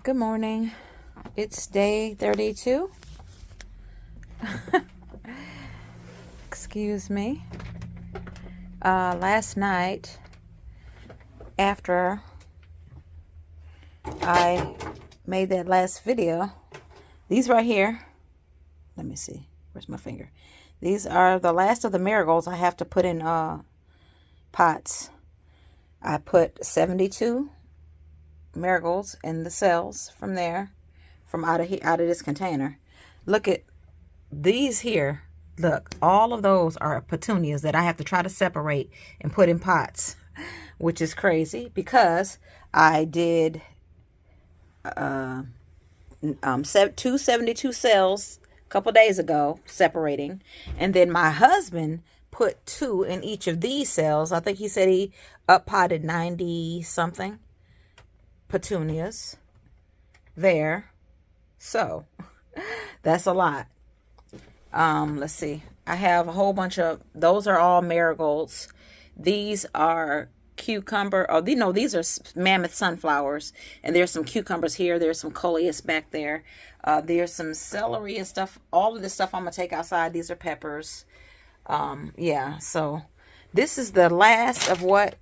Good morning. It's day 32. Excuse me. Last night, after I made that last video, these right here, let me see, where's my finger? These are the last of the marigolds I have to put in pots. I put 72 marigolds in the cells from there, from out of this container. Look at these here. Look, all of those are petunias that I have to try to separate and put in pots, which is crazy because I did 272 cells a couple days ago separating, and then my husband put 2 in each of these cells. I think he said he up potted 90 something petunias there. So that's a lot. Let's see. I have a whole bunch of, those are all marigolds. These are cucumber. Oh, these are mammoth sunflowers. And there's some cucumbers here. There's some coleus back there. There's some celery and stuff. All of this stuff I'm going to take outside. These are peppers. Yeah, so this is the last of what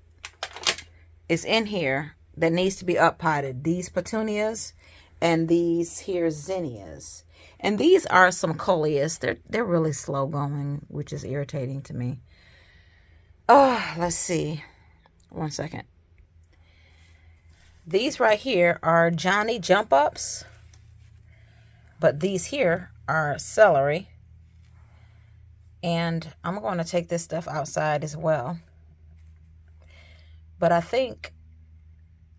is in here that needs to be up potted. These petunias and these here zinnias. And these are some coleus. They're really slow going, which is irritating to me. Oh, let's see. One second. These right here are Johnny Jump Ups. But these here are celery. And I'm going to take this stuff outside as well. But I think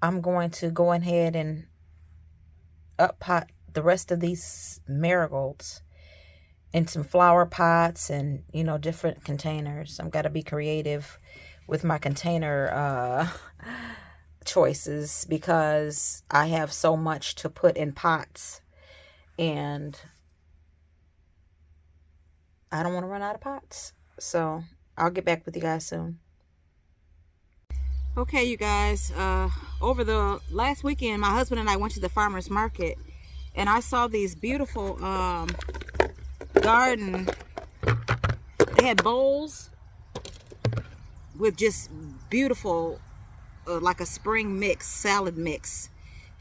I'm going to go ahead and up pot the rest of these marigolds in some flower pots and, different containers. I'm got to be creative with my container choices because I have so much to put in pots and I don't want to run out of pots. So I'll get back with you guys soon. Okay, you guys, over the last weekend, my husband and I went to the farmer's market and I saw these beautiful garden. They had bowls with just beautiful, like a spring mix, salad mix.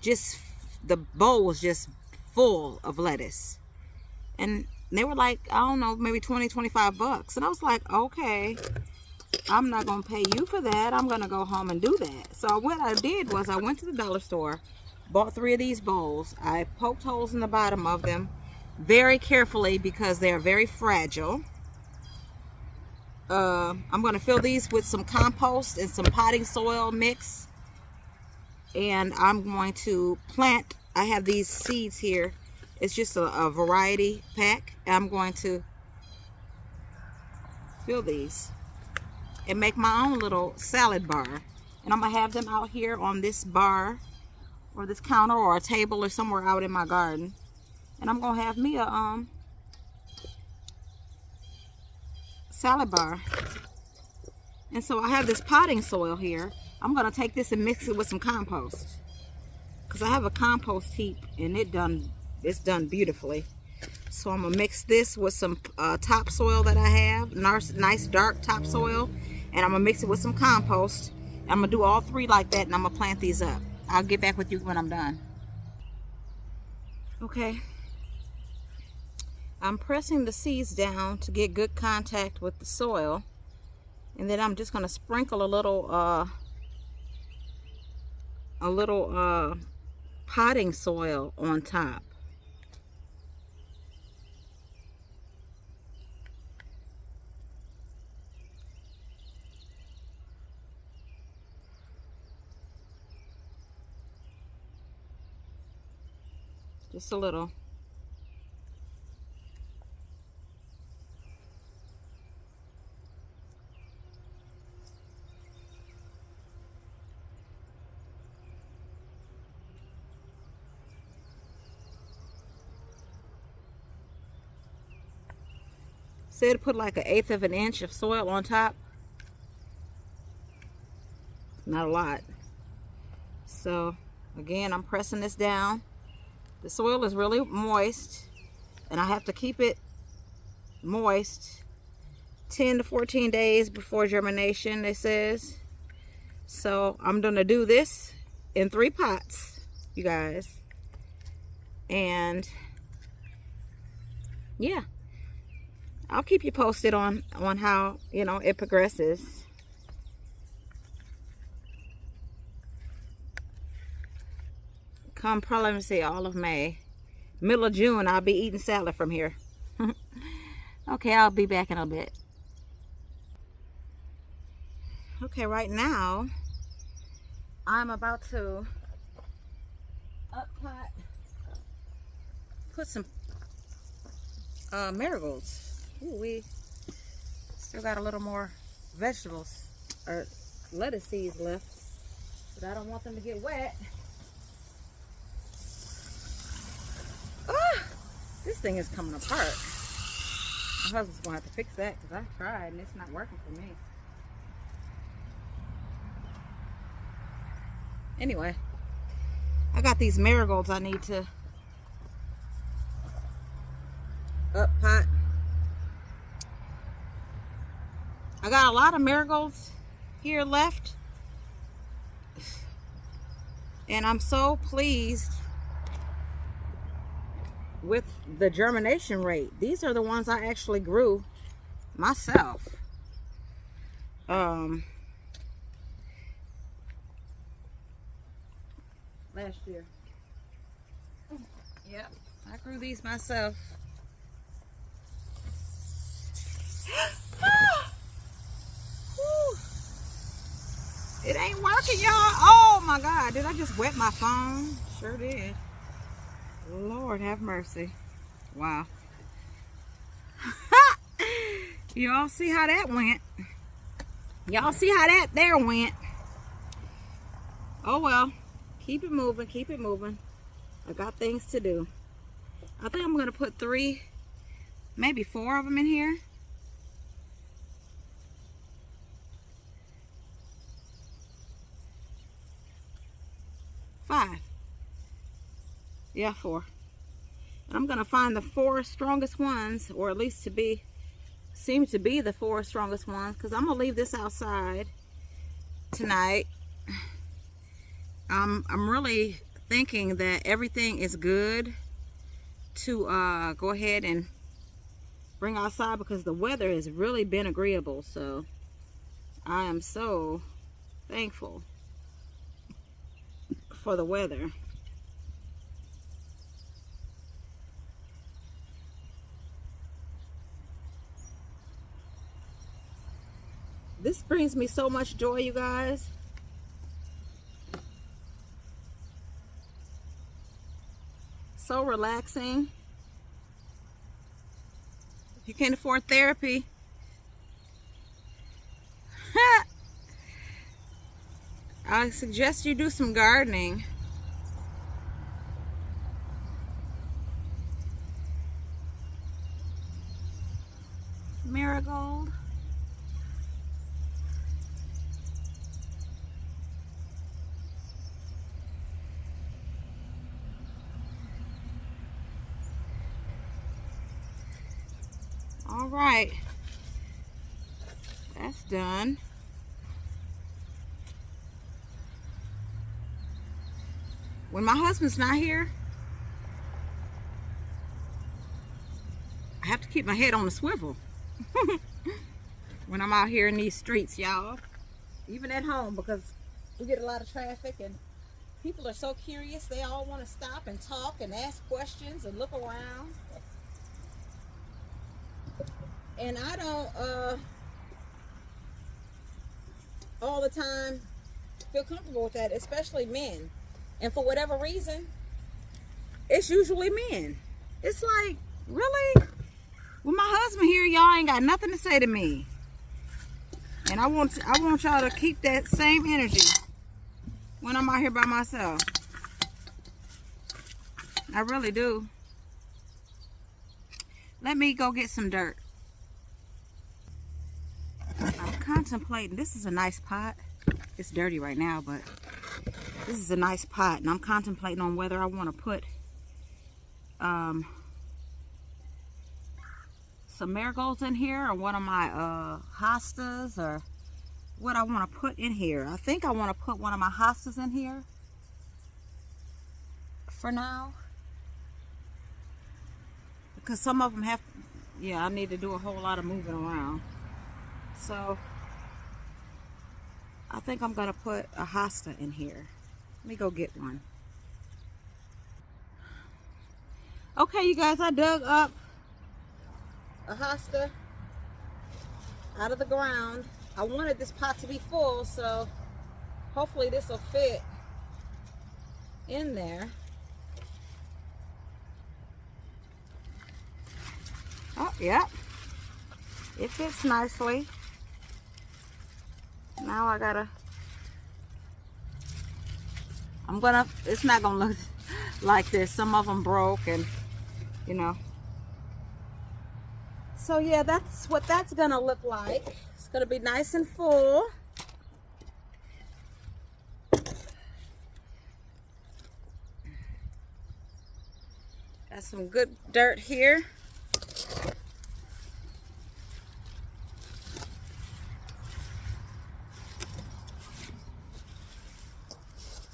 Just the bowl was just full of lettuce. And they were like, I don't know, maybe 20, 25 bucks. And I was like, okay, I'm not going to pay you for that. I'm going to go home and do that. So what I did was I went to the dollar store, bought 3 of these bowls. I poked holes in the bottom of them very carefully because they're very fragile. I'm going to fill these with some compost and some potting soil mix. And I'm going to plant, I have these seeds here. It's just a variety pack. I'm going to fill these and make my own little salad bar. And I'm going to have them out here on this bar or this counter or a table or somewhere out in my garden. And I'm going to have me a salad bar. And so I have this potting soil here. I'm going to take this and mix it with some compost. Because I have a compost heap and it's done beautifully. So I'm going to mix this with some topsoil that I have. Nice dark topsoil. And I'm going to mix it with some compost. I'm going to do all 3 like that and I'm going to plant these up. I'll get back with you when I'm done. Okay. I'm pressing the seeds down to get good contact with the soil. And then I'm just going to sprinkle a little potting soil on top. Just a little. Said put like 1/8 of an inch of soil on top. Not a lot. So again, I'm pressing this down. The soil is really moist, and I have to keep it moist 10 to 14 days before germination, it says. So I'm gonna do this in 3 pots, you guys. And yeah, I'll keep you posted on how, you know, it progresses. Come probably, let me see, all of May. Middle of June, I'll be eating salad from here. Okay, I'll be back in a bit. Okay, right now, I'm about to up pot, put some marigolds. Ooh, we still got a little more vegetables or lettuce seeds left, but I don't want them to get wet. Ah, this thing is coming apart. My husband's gonna have to fix that because I tried and it's not working for me. Anyway, I got these marigolds I need to up pot. I got a lot of marigolds here left, and I'm so pleased with the germination rate. These are the ones I actually grew myself. Last year. Yep, I grew these myself. It ain't working, y'all. Oh my God, did I just wet my phone? Sure did. Lord have mercy. Wow. Y'all see how that went? Y'all see how that there went? Oh well. Keep it moving, keep it moving. I got things to do. I think I'm gonna put 3, maybe 4 of them in here. Five. Yeah, 4. And I'm gonna find the 4 strongest ones, or at least seem to be the 4 strongest ones, because I'm gonna leave this outside tonight. I'm really thinking that everything is good to go ahead and bring outside, because the weather has really been agreeable. So I am so thankful for the weather. This brings me so much joy, you guys. So relaxing. If you can't afford therapy, I suggest you do some gardening. Marigold. All right, that's done. When my husband's not here, I have to keep my head on the swivel. When I'm out here in these streets, y'all. Even at home, because we get a lot of traffic and people are so curious. They all want to stop and talk and ask questions and look around. And I don't all the time feel comfortable with that, especially men. And for whatever reason, it's usually men. It's like, really? With my husband here, y'all ain't got nothing to say to me. And I want y'all to keep that same energy when I'm out here by myself. I really do. Let me go get some dirt. I'm contemplating. This is a nice pot. It's dirty right now, but this is a nice pot, and I'm contemplating on whether I want to put some marigolds in here, or one of my hostas, or what I want to put in here. I think I want to put one of my hostas in here for now, because some of them have, yeah, I need to do a whole lot of moving around. So I think I'm gonna put a hosta in here. Let me go get one. Okay, you guys, I dug up a hosta out of the ground. I wanted this pot to be full, so hopefully this will fit in there. Oh, yeah, it fits nicely. Now I gotta, it's not gonna look like this. Some of them broke, and you know. So yeah, that's what that's gonna look like. It's gonna be nice and full. Got some good dirt here.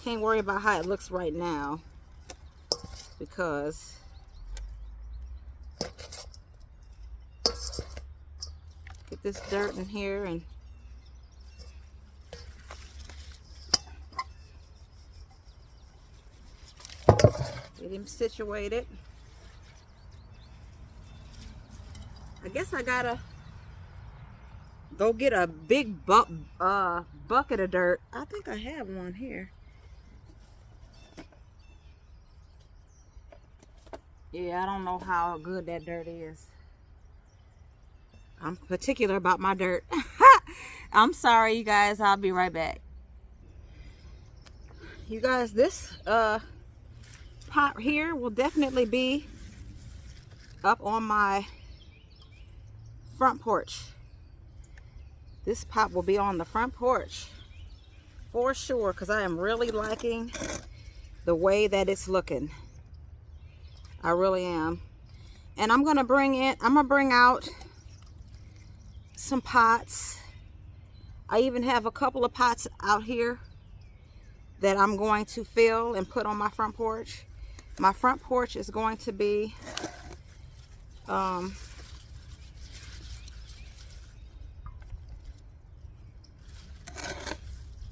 Can't worry about how it looks right now, because get this dirt in here and get him situated. I guess I gotta go get a big bucket of dirt. I think I have one here. Yeah, I don't know how good that dirt is. I'm particular about my dirt. I'm sorry, you guys. I'll be right back. You guys, this pot here will definitely be up on my front porch. This pot will be on the front porch for sure, because I am really liking the way that it's looking. I really am. And I'm gonna bring out some pots. I even have a couple of pots out here that I'm going to fill and put on my front porch. My front porch is going to be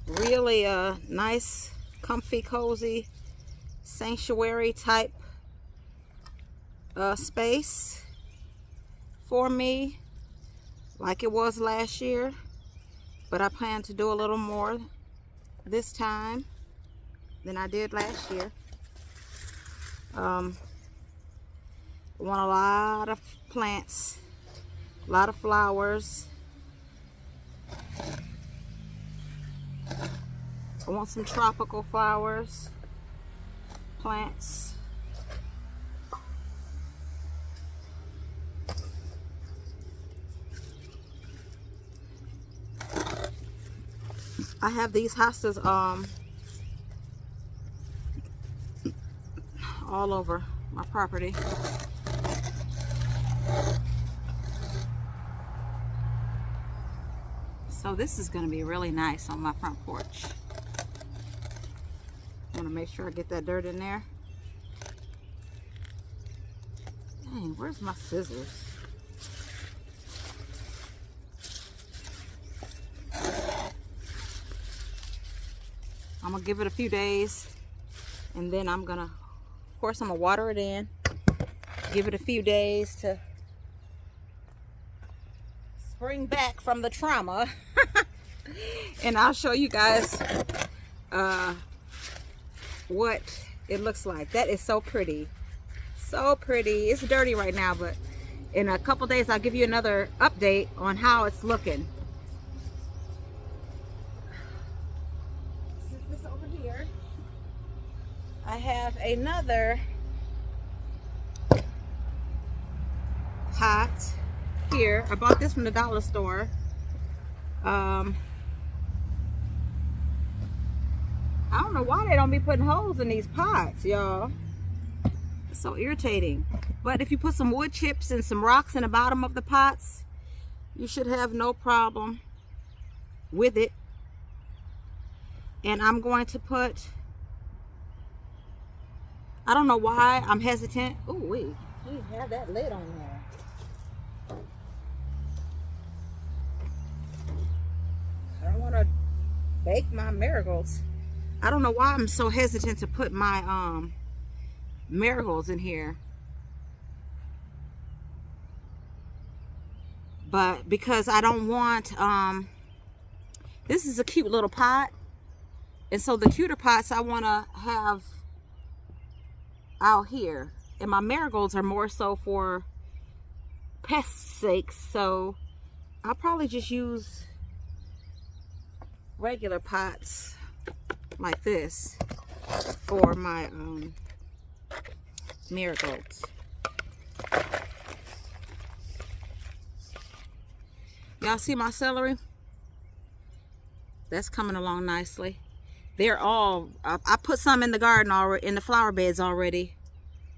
really a nice, comfy, cozy sanctuary type space for me, like it was last year, but I plan to do a little more this time than I did last year. I want a lot of plants, a lot of flowers. I want some tropical flowers, plants. I have these hostas all over my property. So this is going to be really nice on my front porch. I want to make sure I get that dirt in there. Dang, where's my scissors? I'm gonna give it a few days, and then I'm gonna, of course, I'm gonna water it in, give it a few days to spring back from the trauma. And I'll show you guys what it looks like. That is so pretty, so pretty. It's dirty right now, but in a couple days I'll give you another update on how it's looking. I have another pot here. I bought this from the dollar store. I don't know why they don't be putting holes in these pots, y'all. So irritating. But if you put some wood chips and some rocks in the bottom of the pots, you should have no problem with it. And I'm going to put, I don't know why I'm hesitant. Oh, we have that lid on there. I don't want to bake my marigolds. I don't know why I'm so hesitant to put my marigolds in here. But because I don't want, this is a cute little pot. And so the cuter pots I want to have out here. And my marigolds are more so for pest sakes. So I'll probably just use regular pots like this for my marigolds. Y'all see my celery? That's coming along nicely. They're all, I put some in the garden already, in the flower beds already,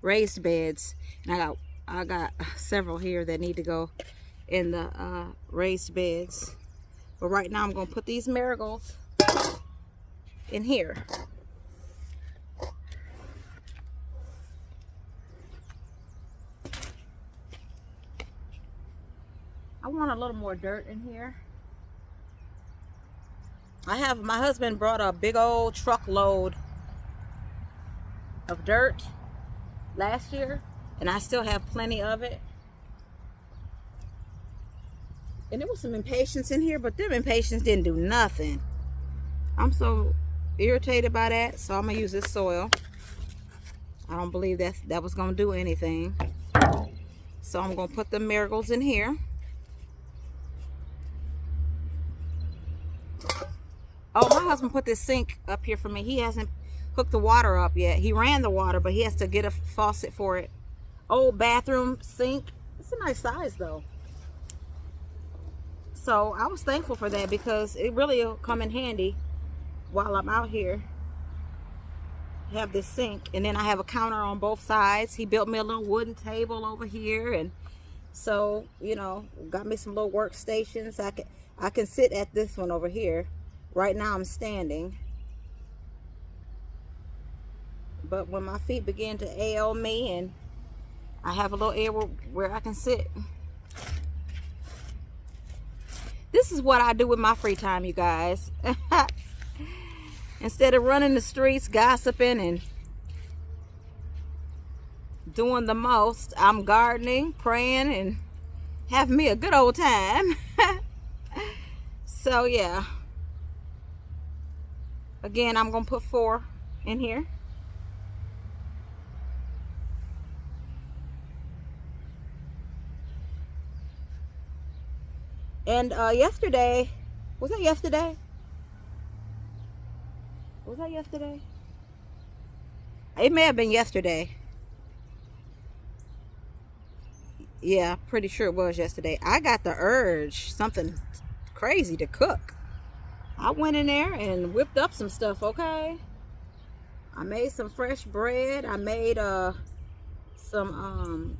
raised beds. And I got several here that need to go in the raised beds. But right now I'm going to put these marigolds in here. I want a little more dirt in here. My husband brought a big old truckload of dirt last year, and I still have plenty of it. And there was some impatiens in here, but them impatiens didn't do nothing. I'm so irritated by that, so I'm gonna use this soil. I don't believe that was gonna do anything. So I'm gonna put the marigolds in here. Oh, my husband put this sink up here for me. He hasn't hooked the water up yet. He ran the water, but he has to get a faucet for it. Old bathroom sink. It's a nice size though. So I was thankful for that because it really will come in handy while I'm out here. I have this sink, and then I have a counter on both sides. He built me a little wooden table over here, and so, you know, got me some little workstations. I can sit at this one over here. Right now I'm standing, but when my feet begin to ail me and I have a little area where I can sit. This is what I do with my free time, you guys. Instead of running the streets, gossiping and doing the most, I'm gardening, praying, and having me a good old time. So yeah. Again, I'm going to put 4 in here. And yesterday, was that yesterday? Was that yesterday? It may have been yesterday. Yeah, pretty sure it was yesterday. I got the urge, something crazy to cook. I went in there and whipped up some stuff, okay? I made some fresh bread. I made some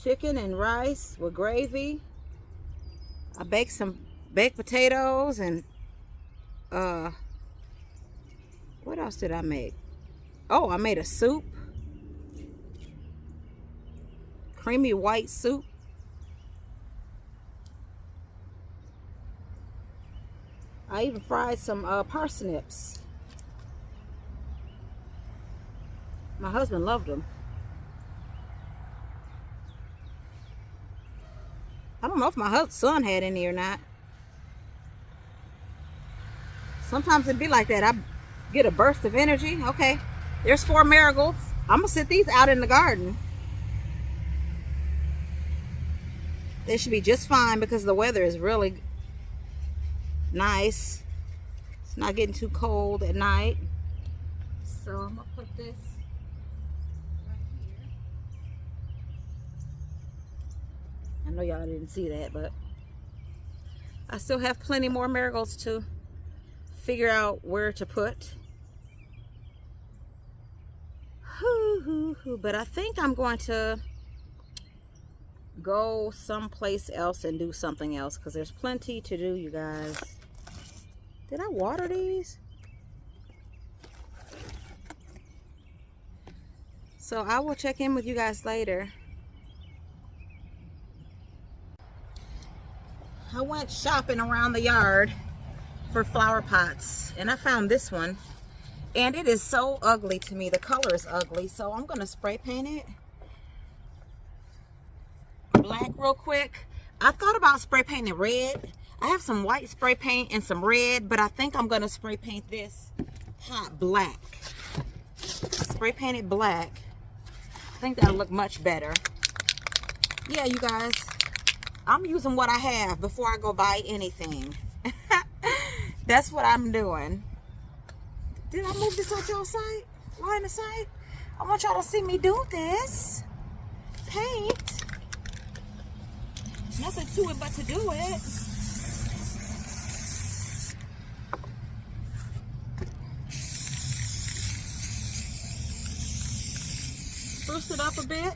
chicken and rice with gravy. I baked some baked potatoes and what else did I make? Oh, I made a soup. Creamy white soup. I even fried some parsnips. My husband loved them. I don't know if my son had any or not. Sometimes it'd be like that. I get a burst of energy. Okay, there's 4 marigolds. I'm gonna sit these out in the garden. They should be just fine because the weather is really nice. It's not getting too cold at night. So I'm gonna put this right here. I know y'all didn't see that, but I still have plenty more marigolds to figure out where to put. But I think I'm going to go someplace else and do something else because there's plenty to do, you guys. Did I water these? So I will check in with you guys later. I went shopping around the yard for flower pots and I found this one, and it is so ugly to me. The color is ugly, so I'm gonna spray paint it black real quick. I thought about spray painting red. I have some white spray paint and some red, but I think I'm gonna spray paint this pot black. Spray paint it black. I think that'll look much better. Yeah, you guys, I'm using what I have before I go buy anything. That's what I'm doing. Did I move this out y'all sight? Line of sight? I want y'all to see me do this. Paint. Nothing to it but to do it. Spruce it up a bit.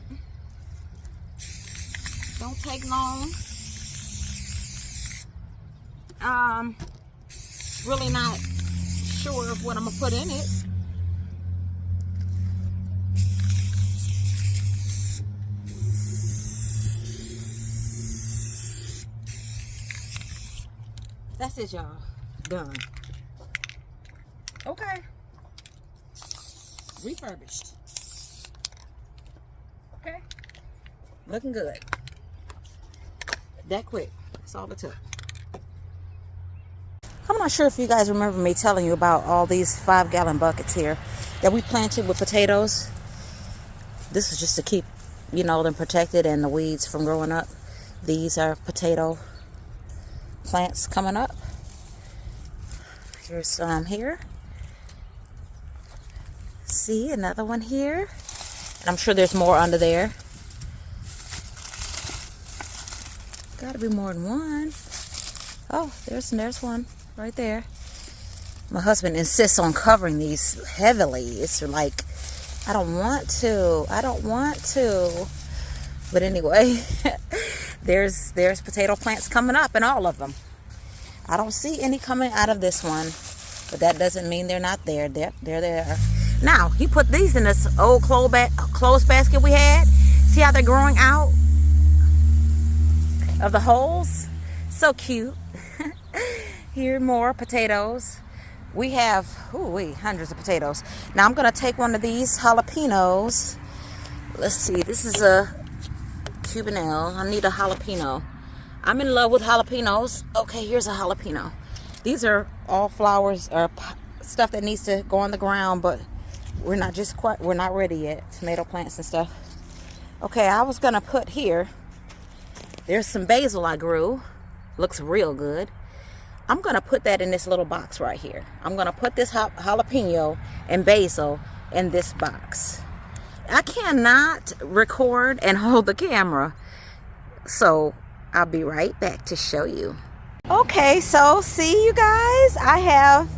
Don't take long. Really not sure of what I'm gonna put in it. That's it, y'all. Done. Okay. Refurbished. Okay. Looking good. That quick. That's all it took. I'm not sure if you guys remember me telling you about all these 5-gallon buckets here that we planted with potatoes. This is just to keep, you know, them protected and the weeds from growing up. These are potato plants coming up. Here's some here. See, another one here. And I'm sure there's more under there. Gotta be more than one. Oh, there's one right there. My husband insists on covering these heavily. It's like, I don't want to. But anyway, there's potato plants coming up in all of them. I don't see any coming out of this one, but that doesn't mean they're not there. They're there. Now, he put these in this old clothes basket we had. See how they're growing out of the holes? So cute. Here, more potatoes. We have, hundreds of potatoes. Now, I'm going to take one of these jalapenos. Let's see. This is a Cubanelle. I need a jalapeno. I'm in love with jalapenos. Okay, here's a jalapeno. These are all flowers or stuff that needs to go on the ground, but we're not ready yet. Tomato plants and stuff. Okay, I was going to put here. There's some basil I grew. Looks real good. I'm going to put that in this little box right here. I'm going to put this jalapeno and basil in this box. I cannot record and hold the camera, so I'll be right back to show you. Okay, so see you guys, I have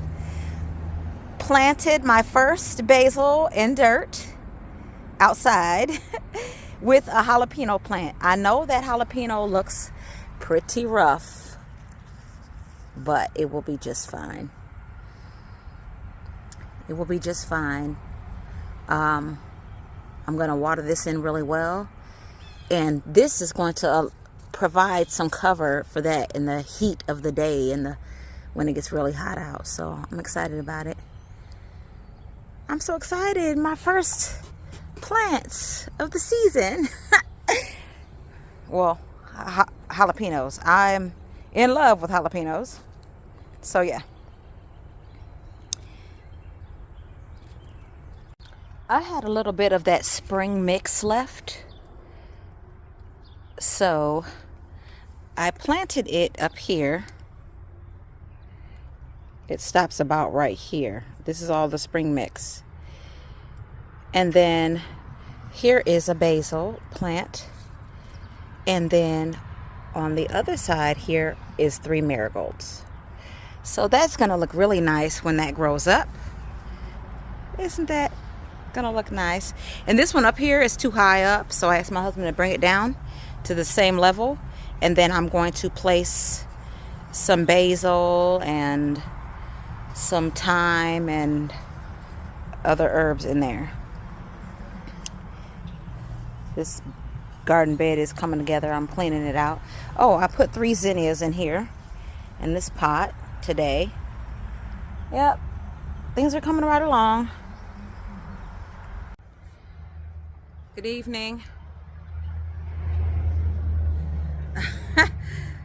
planted my first basil in dirt outside with a jalapeno plant. I know that jalapeno looks pretty rough, but it will be just fine. It will be just fine. I'm going to water this in really well, and this is going to provide some cover for that in the heat of the day and when it gets really hot out. So I'm excited about it. I'm so excited. My first plants of the season. Well, jalapenos. I'm in love with jalapenos. So yeah. I had a little bit of that spring mix left. So I planted it up here. It stops about right here. This is all the spring mix. And then here is a basil plant. And then on the other side here is 3 marigolds. So that's going to look really nice when that grows up. Isn't that Gonna look nice. And this one up here is too high up, so I asked my husband to bring it down to the same level. And then I'm going to place some basil and some thyme and other herbs in there. This garden bed is coming together. I'm cleaning it out. Oh, I put 3 zinnias in here in this pot today. Yep, things are coming right along. Good evening.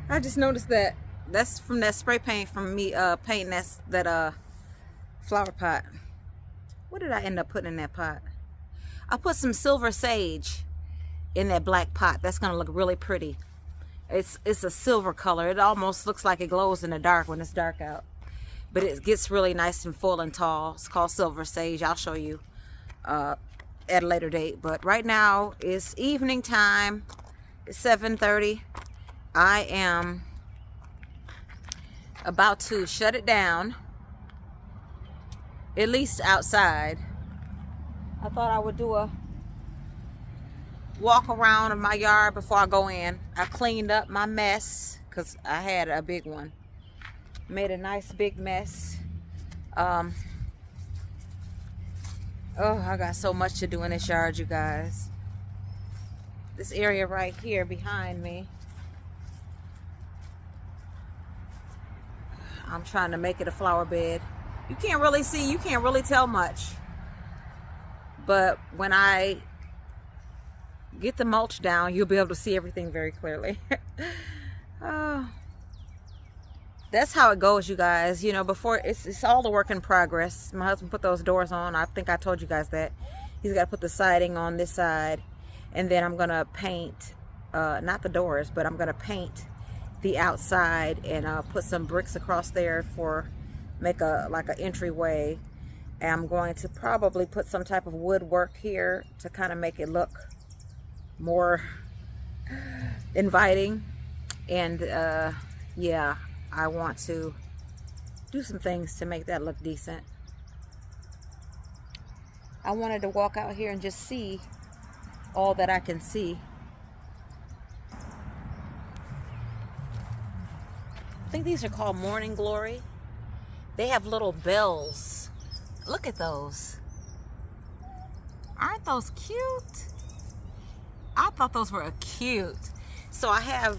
I just noticed that that's from that spray paint from me painting that flower pot. What did I end up putting in that pot? I put some silver sage in that black pot. That's gonna look really pretty. It's a silver color. It almost looks like it glows in the dark when it's dark out, but it gets really nice and full and tall. It's called silver sage. I'll show you at a later date, but right now it's evening time. It's 7:30. I am about to shut it down, at least outside. I thought I would do a walk around in my yard before I go in. I cleaned up my mess because I had a big one. Made a nice big mess. Oh, I got so much to do in this yard, you guys. This area right here behind me, I'm trying to make it a flower bed. You can't really see, you can't really tell much. But when I get the mulch down, you'll be able to see everything very clearly. Oh, that's how it goes, you guys. You know, before it's all the work in progress. My husband put those doors on. I think I told you guys that. He's got to put the siding on this side, and then I'm gonna paint not the doors, but I'm gonna paint the outside and put some bricks across there for make a like an entryway. And I'm going to probably put some type of woodwork here to kind of make it look more inviting. And yeah, I want to do some things to make that look decent. I wanted to walk out here and just see all that I can see. I think these are called Morning Glory. They have little bells. Look at those. Aren't those cute? I thought those were cute. So I have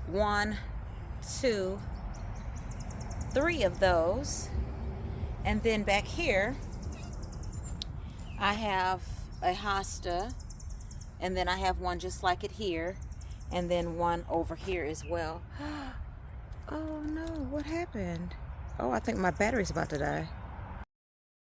1, 2, 3 of those. And then back here, I have a hosta. And then I have one just like it here. And then one over here as well. Oh no, what happened? Oh, I think my battery's about to die.